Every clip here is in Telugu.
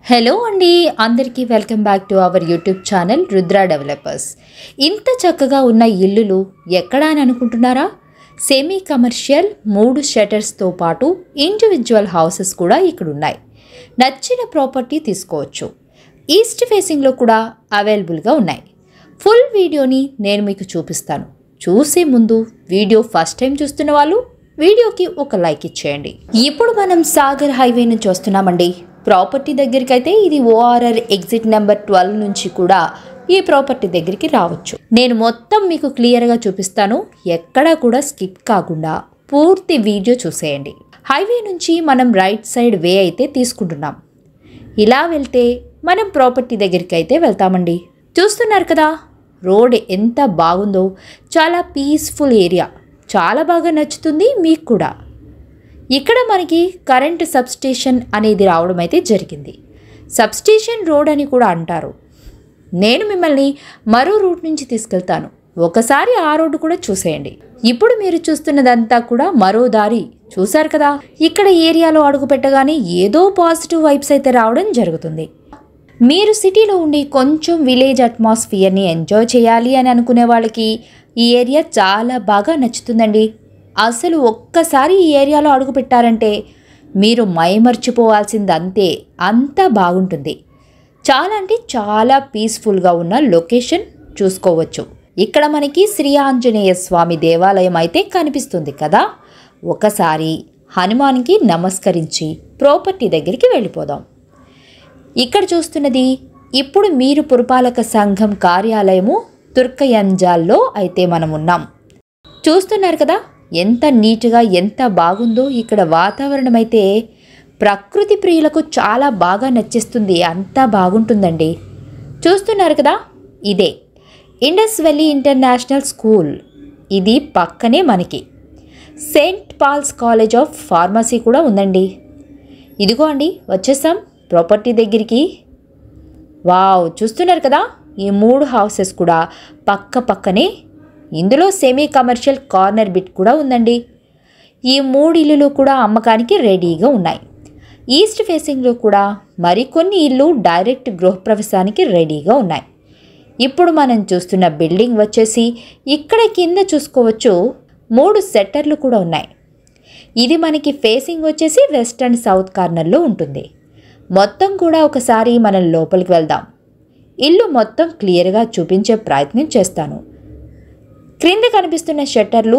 హలో అండి, అందరికీ welcome back to our YouTube channel Rudra developers. ఇంత చక్కగా ఉన్న ఇల్లులు ఎక్కడా అని అనుకుంటున్నారా? సెమీ కమర్షియల్ 3 షటర్స్తో పాటు ఇండివిజువల్ హౌసెస్ కూడా ఇక్కడ ఉన్నాయి. నచ్చిన ప్రాపర్టీ తీసుకోవచ్చు. ఈస్ట్ ఫేసింగ్లో కూడా అవైలబుల్గా ఉన్నాయి. ఫుల్ వీడియోని నేను మీకు చూపిస్తాను. చూసే ముందు వీడియో ఫస్ట్ టైం చూస్తున్న వాళ్ళు వీడియోకి ఒక లైక్ ఇచ్చేయండి. ఇప్పుడు మనం సాగర్ హైవే నుంచి వస్తున్నామండి. ప్రాపర్టీ దగ్గరికి అయితే ఇది ORR ఎగ్జిట్ నెంబర్ 12 నుంచి కూడా ఈ ప్రాపర్టీ దగ్గరికి రావచ్చు. నేను మొత్తం మీకు క్లియర్గా చూపిస్తాను. ఎక్కడా కూడా స్కిప్ కాకుండా పూర్తి వీడియో చూసేయండి. హైవే నుంచి మనం రైట్ సైడ్ వే అయితే తీసుకుంటున్నాం. ఇలా వెళ్తే మనం ప్రాపర్టీ దగ్గరికి అయితే వెళ్తామండి. చూస్తున్నారు కదా, రోడ్ ఎంత బాగుందో. చాలా పీస్ఫుల్ ఏరియా, చాలా బాగా నచ్చుతుంది మీకు కూడా. ఇక్కడ మనకి కరెంట్ సబ్స్టేషన్ అనేది రావడం అయితే జరిగింది. సబ్స్టేషన్ రోడ్ అని కూడా అంటారు. నేను మిమ్మల్ని మరో రూట్ నుంచి తీసుకెళ్తాను. ఒకసారి ఆ రోడ్డు కూడా చూసేయండి. ఇప్పుడు మీరు చూస్తున్నదంతా కూడా మరో దారి. చూశారు కదా, ఇక్కడ ఏరియాలో అడుగు పెట్టగానే ఏదో పాజిటివ్ వైబ్స్ అయితే రావడం జరుగుతుంది. మీరు సిటీలో ఉండి కొంచెం విలేజ్ అట్మాస్ఫియర్ని ఎంజాయ్ చేయాలి అని అనుకునే వాళ్ళకి ఈ ఏరియా చాలా బాగా నచ్చుతుందండి. అసలు ఒక్కసారి ఈ ఏరియాలో అడుగు పెట్టారంటే మీరు మైమర్చిపోవాల్సింది అంతే, అంత బాగుంటుంది. చాలా అంటే చాలా పీస్ఫుల్గా ఉన్న లొకేషన్ చూసుకోవచ్చు. ఇక్కడ మనకి శ్రీ ఆంజనేయ స్వామి దేవాలయం అయితే కనిపిస్తుంది కదా. ఒకసారి హనుమాన్కి నమస్కరించి ప్రాపర్టీ దగ్గరికి వెళ్ళిపోదాం. ఇక్కడ చూస్తున్నది ఇప్పుడు మీరు పురపాలక సంఘం కార్యాలయము తుర్కయంజాల్లో అయితే మనం ఉన్నాం. చూస్తున్నారు కదా ఎంత నీట్గా ఎంత బాగుందో. ఇక్కడ వాతావరణం అయితే ప్రకృతి ప్రియులకు చాలా బాగా నచ్చేస్తుంది. అంతా బాగుంటుందండి. చూస్తున్నారు కదా, ఇదే ఇండస్ వ్యాలీ ఇంటర్నేషనల్ స్కూల్. ఇది పక్కనే మనకి Saint Paul's College of Pharmacy కూడా ఉందండి. ఇదిగో అండి, వచ్చేసాం ప్రాపర్టీ దగ్గరికి. వావ్, చూస్తున్నారు కదా, ఈ 3 హౌసెస్ కూడా పక్క పక్కనే. ఇందులో సెమీ కమర్షియల్ కార్నర్ బిట్ కూడా ఉందండి. ఈ 3 ఇల్లులు కూడా అమ్మకానికి రెడీగా ఉన్నాయి. ఈస్ట్ ఫేసింగ్లో కూడా మరికొన్ని ఇల్లు డైరెక్ట్ గృహప్రవేశానికి రెడీగా ఉన్నాయి. ఇప్పుడు మనం చూస్తున్న బిల్డింగ్ వచ్చేసి ఇక్కడ కింద చూసుకోవచ్చు 3 షట్టర్లు కూడా ఉన్నాయి. ఇది మనకి ఫేసింగ్ వచ్చేసి వెస్ట్ అండ్ సౌత్ కార్నర్లో ఉంటుంది. మొత్తం కూడా ఒకసారి మనం లోపలికి వెళ్దాం. ఇల్లు మొత్తం క్లియర్గా చూపించే ప్రయత్నం చేస్తాను. క్రింద కనిపిస్తున్న షట్టర్లు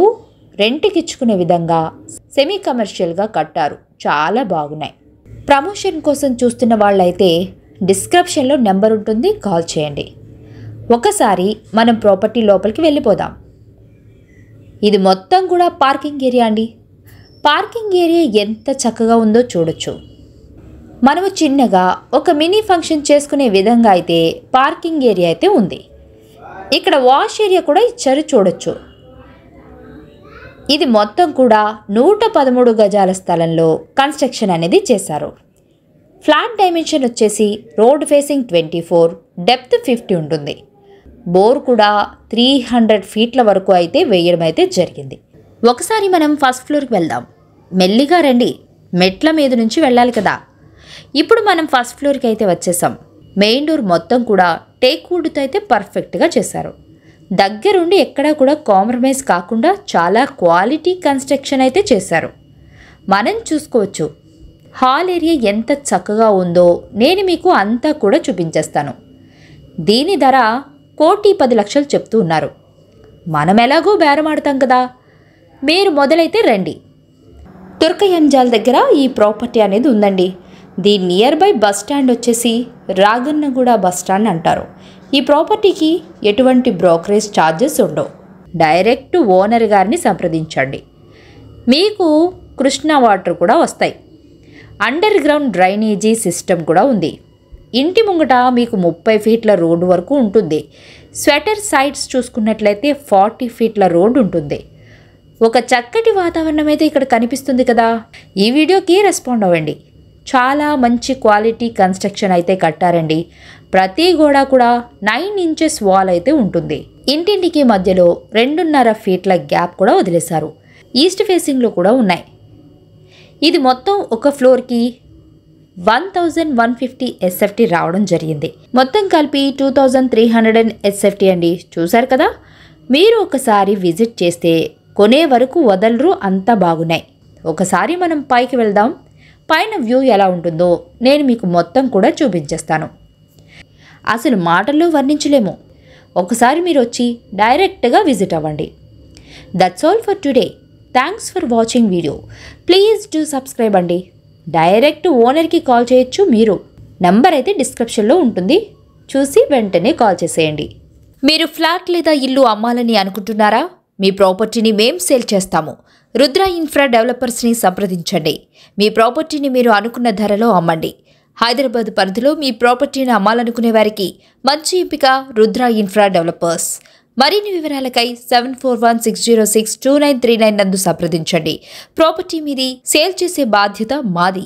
రెంట్కి ఇచ్చుకునే విధంగా సెమీ కమర్షియల్గా కట్టారు. చాలా బాగున్నాయి. ప్రమోషన్ కోసం చూస్తున్న వాళ్ళైతే డిస్క్రిప్షన్లో నెంబర్ ఉంటుంది, కాల్ చేయండి. ఒకసారి మనం ప్రాపర్టీ లోపలికి వెళ్ళిపోదాం. ఇది మొత్తం కూడా పార్కింగ్ ఏరియా అండి. పార్కింగ్ ఏరియా ఎంత చక్కగా ఉందో చూడొచ్చు. మనము చిన్నగా ఒక మినీ ఫంక్షన్ చేసుకునే విధంగా అయితే పార్కింగ్ ఏరియా అయితే ఉంది. ఇక్కడ వాష్ ఏరియా కూడా ఇచ్చారు, చూడొచ్చు. ఇది మొత్తం కూడా 113 గజాల స్థలంలో కన్స్ట్రక్షన్ అనేది చేశారు. ఫ్లాట్ డైమెన్షన్ వచ్చేసి రోడ్ ఫేసింగ్ 24, డెప్త్ 50 ఉంటుంది. బోర్ కూడా 300 ఫీట్ల వరకు అయితే వేయడం అయితే జరిగింది. ఒకసారి మనం ఫస్ట్ ఫ్లోర్కి వెళ్దాం. మెల్లిగా రండి, మెట్ల మీద నుంచి వెళ్ళాలి కదా. ఇప్పుడు మనం ఫస్ట్ ఫ్లోర్కి అయితే వచ్చేసాం. మెయిన్ డోర్ మొత్తం కూడా టేక్ వుడ్తో అయితే పర్ఫెక్ట్గా చేశారు. దగ్గరుండి ఎక్కడా కూడా కాంప్రమైజ్ కాకుండా చాలా క్వాలిటీ కన్స్ట్రక్షన్ అయితే చేశారు. మనం చూసుకోవచ్చు హాల్ ఏరియా ఎంత చక్కగా ఉందో. నేను మీకు అంతా కూడా చూపించేస్తాను. దీని ధర 1,10,00,000 చెప్తూ ఉన్నారు. మనం ఎలాగో బేరమాడతాం కదా. మీరు మొదలైతే రండి. తుర్కయంజాల్ దగ్గర ఈ ప్రాపర్టీ అనేది ఉందండి. దీని నియర్ బై బస్ స్టాండ్ వచ్చేసి రాగన్నగూడ బస్ స్టాండ్ అంటారు. ఈ ప్రాపర్టీకి ఎటువంటి బ్రోకరేజ్ ఛార్జెస్ ఉండవు. డైరెక్ట్ ఓనర్ గారిని సంప్రదించండి. మీకు కృష్ణా వాటర్ కూడా వస్తాయి. అండర్ గ్రౌండ్ డ్రైనేజీ సిస్టమ్ కూడా ఉంది. ఇంటి ముంగట మీకు 30 ఫీట్ల రోడ్డు వరకు ఉంటుంది. స్వెటర్ సైడ్స్ చూసుకున్నట్లయితే 40 ఫీట్ల రోడ్డు ఉంటుంది. ఒక చక్కటి వాతావరణం అయితే ఇక్కడ కనిపిస్తుంది కదా. ఈ వీడియోకి రెస్పాండ్ అవ్వండి. చాలా మంచి క్వాలిటీ కన్స్ట్రక్షన్ అయితే కట్టారండి. ప్రతి గోడ కూడా 9 ఇంచెస్ వాల్ అయితే ఉంటుంది. ఇంటింటికి మధ్యలో 2.5 ఫీట్ల గ్యాప్ కూడా వదిలేశారు. ఈస్ట్ ఫేసింగ్లో కూడా ఉన్నాయి. ఇది మొత్తం ఒక ఫ్లోర్కి 1150 SFT రావడం జరిగింది. మొత్తం కలిపి 2300 SFT అండి. చూశారు కదా, మీరు ఒకసారి విజిట్ చేస్తే కొనే వరకు వదలరు, అంతా బాగున్నాయి. ఒకసారి మనం పైకి వెళ్దాం. పైన వ్యూ ఎలా ఉంటుందో నేను మీకు మొత్తం కూడా చూపించేస్తాను. అసలు మాటల్లో వర్ణించలేము. ఒకసారి మీరు వచ్చి డైరెక్ట్గా విజిట్ అవ్వండి. That's all for today. Thanks for watching video. Please do subscribe అండి. డైరెక్ట్ ఓనర్కి కాల్ చేయొచ్చు. మీరు నంబర్ అయితే డిస్క్రిప్షన్లో ఉంటుంది, చూసి వెంటనే కాల్ చేసేయండి. మీరు ఫ్లాట్ లేదా ఇల్లు అమ్మాలని అనుకుంటున్నారా? మీ ప్రాపర్టీని మేం సేల్ చేస్తాము. రుద్ర ఇన్ఫ్రా డెవలపర్స్ని సంప్రదించండి. మీ ప్రాపర్టీని మీరు అనుకున్న ధరలో అమ్మండి. హైదరాబాద్ పరిధిలో మీ ప్రాపర్టీని అమ్మాలనుకునే వారికి మంచి ఎంపిక రుద్ర ఇన్ఫ్రా డెవలపర్స్. మరిన్ని వివరాలకై 7416062939 నందు సంప్రదించండి. ప్రాపర్టీ మీది, సేల్ చేసే బాధ్యత మాది.